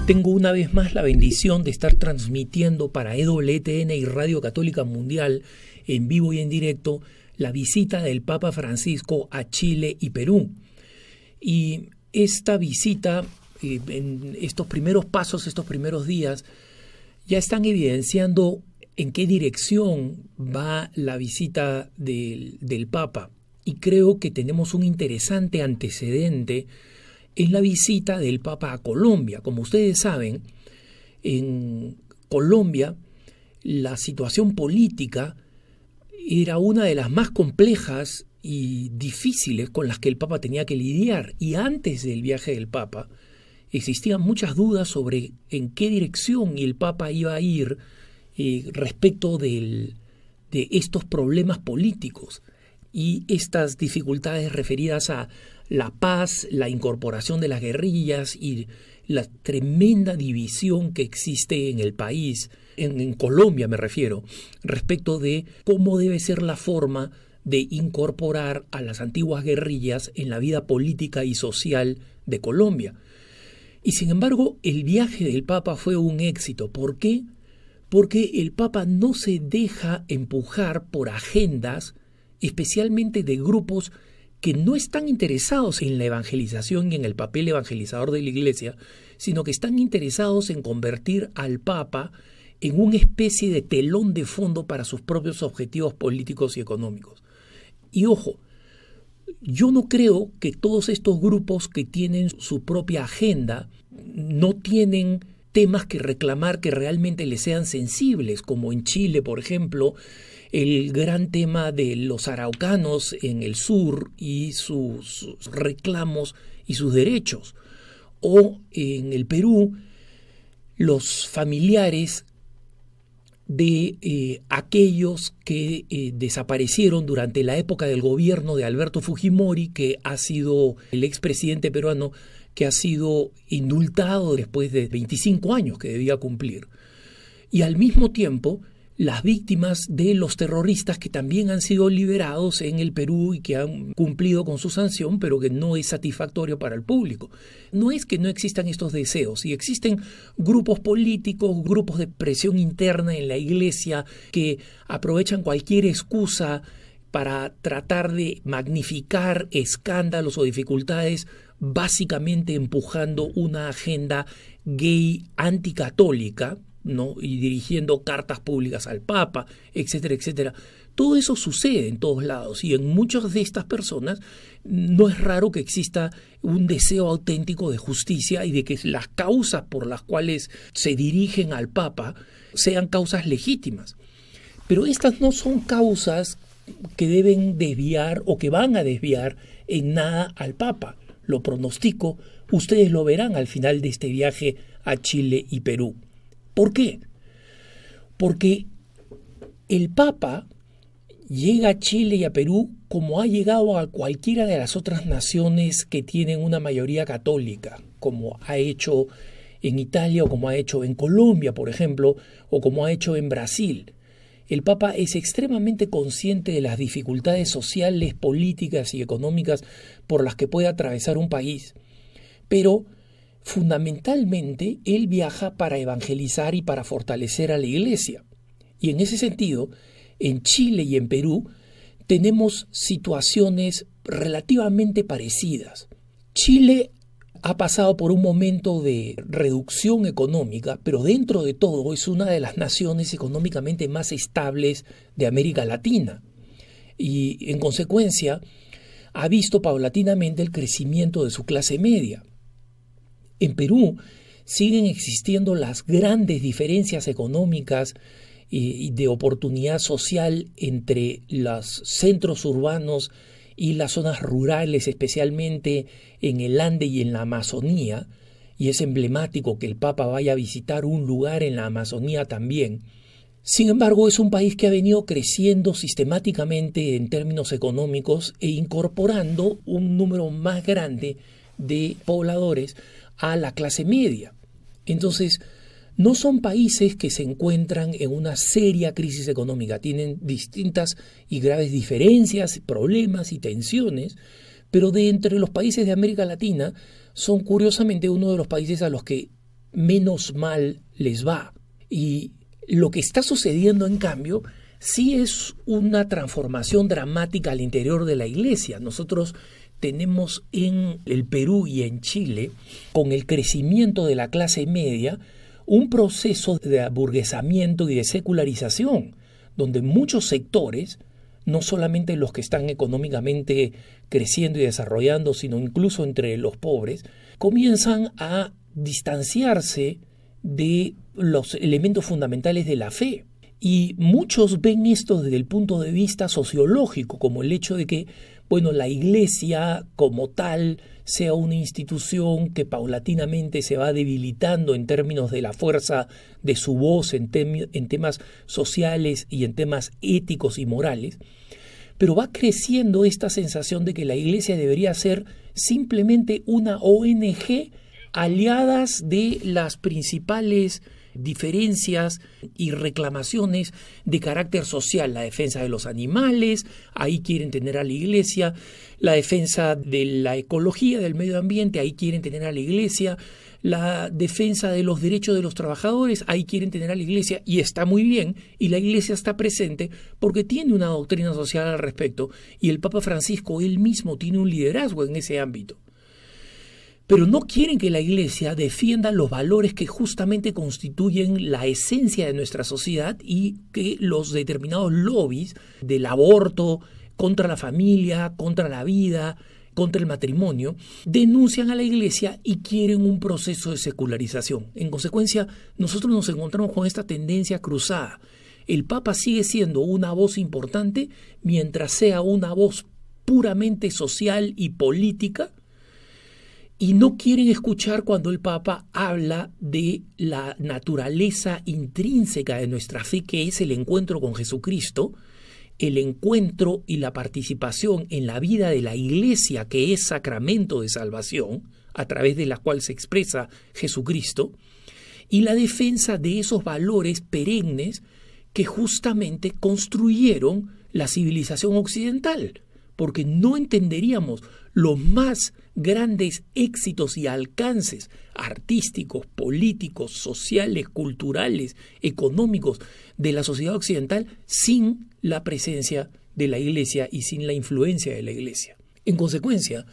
Tengo una vez más la bendición de estar transmitiendo para EWTN y Radio Católica Mundial en vivo y en directo la visita del Papa Francisco a Chile y Perú. Y esta visita, en estos primeros pasos, estos primeros días, ya están evidenciando en qué dirección va la visita del Papa. Y creo que tenemos un interesante antecedente en la visita del Papa a Colombia. Como ustedes saben, en Colombia la situación política era una de las más complejas y difíciles con las que el Papa tenía que lidiar. Y antes del viaje del Papa existían muchas dudas sobre en qué dirección el Papa iba a ir respecto de estos problemas políticos y estas dificultades referidas a la paz, la incorporación de las guerrillas y la tremenda división que existe en el país, en Colombia me refiero, respecto de cómo debe ser la forma de incorporar a las antiguas guerrillas en la vida política y social de Colombia. Y sin embargo, el viaje del Papa fue un éxito. ¿Por qué? Porque el Papa no se deja empujar por agendas, especialmente de grupos que no están interesados en la evangelización y en el papel evangelizador de la Iglesia, sino que están interesados en convertir al Papa en una especie de telón de fondo para sus propios objetivos políticos y económicos. Y ojo, yo no creo que todos estos grupos que tienen su propia agenda no tienen temas que reclamar que realmente les sean sensibles, como en Chile, por ejemplo, el gran tema de los araucanos en el sur y sus reclamos y sus derechos. O en el Perú, los familiares de aquellos que desaparecieron durante la época del gobierno de Alberto Fujimori, que ha sido el expresidente peruano que ha sido indultado después de 25 años que debía cumplir. Y al mismo tiempo, las víctimas de los terroristas que también han sido liberados en el Perú y que han cumplido con su sanción, pero que no es satisfactorio para el público. No es que no existan estos deseos, y existen grupos políticos, grupos de presión interna en la Iglesia que aprovechan cualquier excusa para tratar de magnificar escándalos o dificultades, básicamente empujando una agenda gay anticatólica, ¿no? Y dirigiendo cartas públicas al Papa, etcétera, etcétera. Todo eso sucede en todos lados y en muchas de estas personas no es raro que exista un deseo auténtico de justicia y de que las causas por las cuales se dirigen al Papa sean causas legítimas. Pero estas no son causas que deben desviar o que van a desviar en nada al Papa. Lo pronostico, ustedes lo verán al final de este viaje a Chile y Perú. ¿Por qué? Porque el Papa llega a Chile y a Perú como ha llegado a cualquiera de las otras naciones que tienen una mayoría católica, como ha hecho en Italia o como ha hecho en Colombia, por ejemplo, o como ha hecho en Brasil. El Papa es extremadamente consciente de las dificultades sociales, políticas y económicas por las que puede atravesar un país, pero fundamentalmente él viaja para evangelizar y para fortalecer a la Iglesia. Y en ese sentido, en Chile y en Perú tenemos situaciones relativamente parecidas. Chile ha pasado por un momento de reducción económica, pero dentro de todo es una de las naciones económicamente más estables de América Latina. Y en consecuencia ha visto paulatinamente el crecimiento de su clase media. En Perú siguen existiendo las grandes diferencias económicas y de oportunidad social entre los centros urbanos y las zonas rurales, especialmente en el Ande y en la Amazonía, y es emblemático que el Papa vaya a visitar un lugar en la Amazonía también. Sin embargo, es un país que ha venido creciendo sistemáticamente en términos económicos e incorporando un número más grande de pobladores a la clase media. Entonces, no son países que se encuentran en una seria crisis económica, tienen distintas y graves diferencias, problemas y tensiones, pero de entre los países de América Latina son curiosamente uno de los países a los que menos mal les va. Y lo que está sucediendo, en cambio, sí es una transformación dramática al interior de la Iglesia. Nosotros tenemos en el Perú y en Chile, con el crecimiento de la clase media, un proceso de aburguesamiento y de secularización, donde muchos sectores, no solamente los que están económicamente creciendo y desarrollando, sino incluso entre los pobres, comienzan a distanciarse de los elementos fundamentales de la fe. Y muchos ven esto desde el punto de vista sociológico, como el hecho de que, bueno, la Iglesia como tal sea una institución que paulatinamente se va debilitando en términos de la fuerza de su voz en temas sociales y en temas éticos y morales, pero va creciendo esta sensación de que la Iglesia debería ser simplemente una ONG aliadas de las principales diferencias y reclamaciones de carácter social, la defensa de los animales, ahí quieren tener a la Iglesia, la defensa de la ecología, del medio ambiente, ahí quieren tener a la Iglesia, la defensa de los derechos de los trabajadores, ahí quieren tener a la Iglesia, y está muy bien, y la Iglesia está presente porque tiene una doctrina social al respecto, y el Papa Francisco él mismo tiene un liderazgo en ese ámbito. Pero no quieren que la Iglesia defienda los valores que justamente constituyen la esencia de nuestra sociedad y que los determinados lobbies del aborto, contra la familia, contra la vida, contra el matrimonio, denuncian a la Iglesia y quieren un proceso de secularización. En consecuencia, nosotros nos encontramos con esta tendencia cruzada. El Papa sigue siendo una voz importante mientras sea una voz puramente social y política, y no quieren escuchar cuando el Papa habla de la naturaleza intrínseca de nuestra fe, que es el encuentro con Jesucristo, el encuentro y la participación en la vida de la Iglesia, que es sacramento de salvación, a través de la cual se expresa Jesucristo, y la defensa de esos valores perennes que justamente construyeron la civilización occidental, porque no entenderíamos los más grandes éxitos y alcances artísticos, políticos, sociales, culturales, económicos de la sociedad occidental sin la presencia de la Iglesia y sin la influencia de la Iglesia. En consecuencia,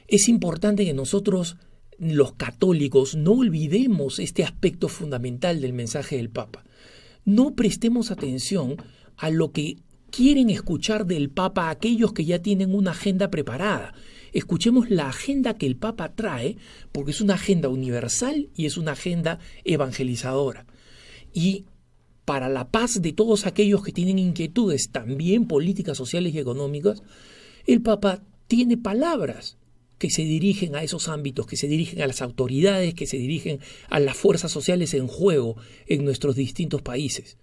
es importante que nosotros, los católicos, no olvidemos este aspecto fundamental del mensaje del Papa. No prestemos atención a lo que quieren escuchar del Papa aquellos que ya tienen una agenda preparada. Escuchemos la agenda que el Papa trae, porque es una agenda universal y es una agenda evangelizadora. Y para la paz de todos aquellos que tienen inquietudes, también políticas, sociales y económicas, el Papa tiene palabras que se dirigen a esos ámbitos, que se dirigen a las autoridades, que se dirigen a las fuerzas sociales en juego en nuestros distintos países.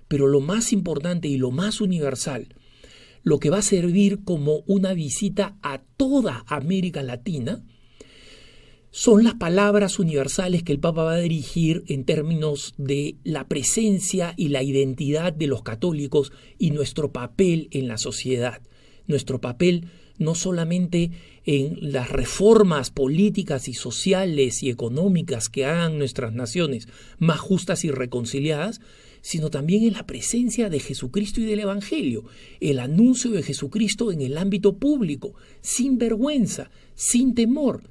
Pero lo más importante y lo más universal, lo que va a servir como una visita a toda América Latina, son las palabras universales que el Papa va a dirigir en términos de la presencia y la identidad de los católicos y nuestro papel en la sociedad. Nuestro papel no solamente en las reformas políticas y sociales y económicas que hagan nuestras naciones más justas y reconciliadas, sino también en la presencia de Jesucristo y del Evangelio, el anuncio de Jesucristo en el ámbito público, sin vergüenza, sin temor,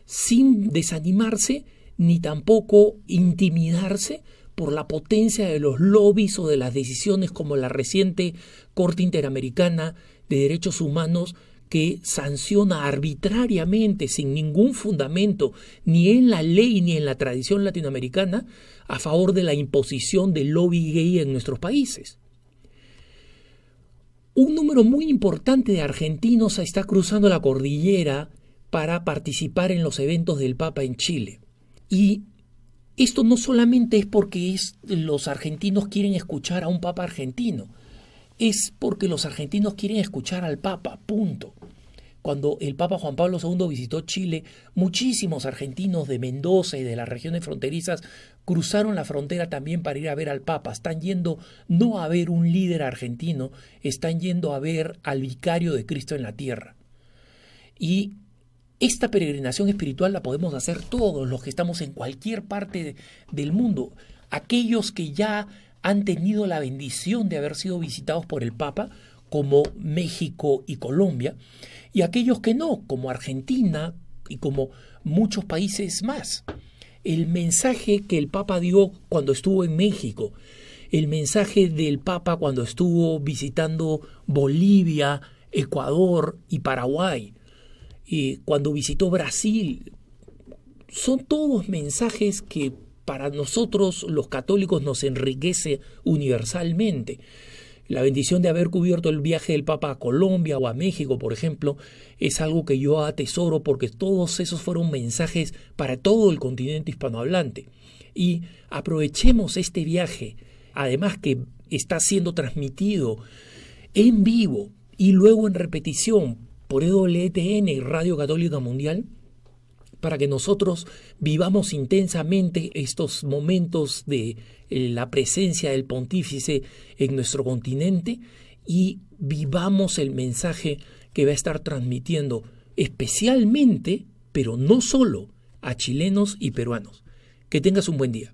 sin desanimarse ni tampoco intimidarse por la potencia de los lobbies o de las decisiones como la reciente Corte Interamericana de Derechos Humanos, que sanciona arbitrariamente, sin ningún fundamento, ni en la ley ni en la tradición latinoamericana, a favor de la imposición del lobby gay en nuestros países. Un número muy importante de argentinos está cruzando la cordillera para participar en los eventos del Papa en Chile. Y esto no solamente es porque los argentinos quieren escuchar a un Papa argentino, es porque los argentinos quieren escuchar al Papa, punto. Cuando el Papa Juan Pablo II visitó Chile, muchísimos argentinos de Mendoza y de las regiones fronterizas cruzaron la frontera también para ir a ver al Papa. Están yendo no a ver un líder argentino, están yendo a ver al vicario de Cristo en la tierra. Y esta peregrinación espiritual la podemos hacer todos los que estamos en cualquier parte del mundo. Aquellos que ya han tenido la bendición de haber sido visitados por el Papa, como México y Colombia, y aquellos que no, como Argentina y como muchos países más. El mensaje que el Papa dio cuando estuvo en México, el mensaje del Papa cuando estuvo visitando Bolivia, Ecuador y Paraguay, cuando visitó Brasil, son todos mensajes que para nosotros los católicos nos enriquece universalmente. La bendición de haber cubierto el viaje del Papa a Colombia o a México, por ejemplo, es algo que yo atesoro porque todos esos fueron mensajes para todo el continente hispanohablante. Y aprovechemos este viaje, además que está siendo transmitido en vivo y luego en repetición por EWTN y Radio Católica Mundial, para que nosotros vivamos intensamente estos momentos de la presencia del Pontífice en nuestro continente y vivamos el mensaje que va a estar transmitiendo especialmente, pero no solo, a chilenos y peruanos. Que tengas un buen día.